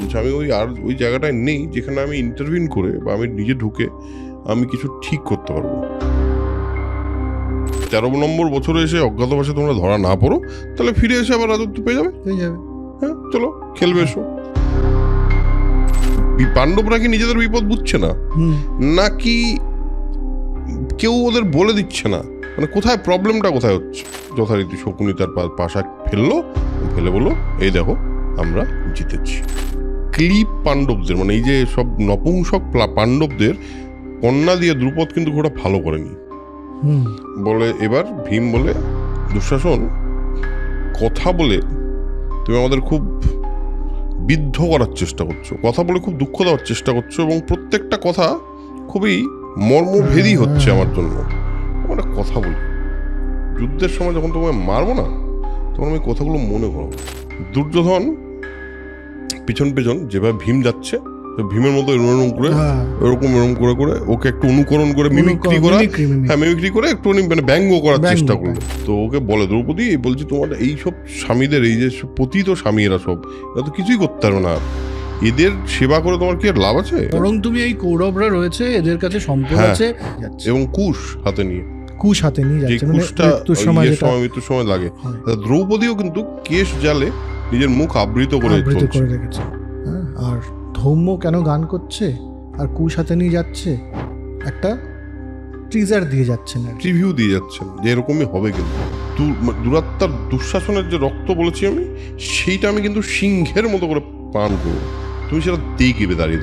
বলছে আমি ওই জায়গাটায় নেই যেখানে আমি ইন্টারভিউ করে বা আমি নিজে ঢুকে আমি কিছু ঠিক করতে পারবো। 13 নম্বর বছরে এসে অজ্ঞাতবাসে তোমরা ধরা না পড়ো, তাহলে ফিরে এসে আবার রাজত্ব পেয়ে যাবে। হ্যাঁ, চলো খেলবে এসো। পাণ্ডবরা কি নিজেদের বিপদ বুঝছে না, নাকি কেউ ওদের বলে দিচ্ছে না? মানে কোথায় প্রবলেমটা কোথায় হচ্ছে? যথারীতি শকুনি তার পাশা ফেলে বলো, এই দেখো আমরা জিতেছি। ক্লিপ পাণ্ডবদের, মানে এই যে সব নপুংসক পাণ্ডবদের কন্যা দিয়ে দ্রুপদ কিন্তু খুব ভালো করেনি। বলে এবার ভীম বলে, দুঃশাসন কথা বলে তুমি আমাদের খুব বিদ্ধ করার চেষ্টা করছো, কথা বলে খুব দুঃখ দেওয়ার চেষ্টা করছো, এবং প্রত্যেকটা কথা খুবই মর্মভেদী হচ্ছে আমার জন্য। একটা কথা বলি, যুদ্ধের সময় যখন তোমায় মারবো না, তখন আমি কথাগুলো মনে করো। দুর্যোধন পিছন যেভাবে ভীম যাচ্ছে, ভীমের মতো এরকম করে ওকে একটু অনুকরণ করে মিমিক্রি করে একটু মানে ব্যঙ্গ করার চেষ্টা করলো। তো ওকে বলে, দ্রৌপদী বলছি তোমার এইসব স্বামীদের, এই যে পতিত স্বামী এরা সব, এরা তো কিছুই করতে পারবে না, এদের সেবা করে তোমার কি আর লাভ আছে? বরং তুমি এই কৌরবরা রয়েছে, এদের কাছে সম্পদ আছে, এবং কুশ হাতে নিয়ে যাচ্ছে, মৃত্যুর সময় লাগে। দ্রৌপদীও কিন্তু কেশ জালে নিজের মুখ আবৃত করে রেখেছে। আর ধৌম্য কেন গান করছে আর কুশ হাতে নিয়ে যাচ্ছে, একটা টিজার দিয়ে যাচ্ছেন, রিভিউ দিয়ে যাচ্ছেন যে এরকমই হবে। কিন্তু দুরাত্মার দুঃশাসনের যে রক্ত বলেছি আমি, সেইটা আমি কিন্তু সিংহের মতো করে পান করবো, তুমি সেটা দেখবে দাঁড়িয়ে।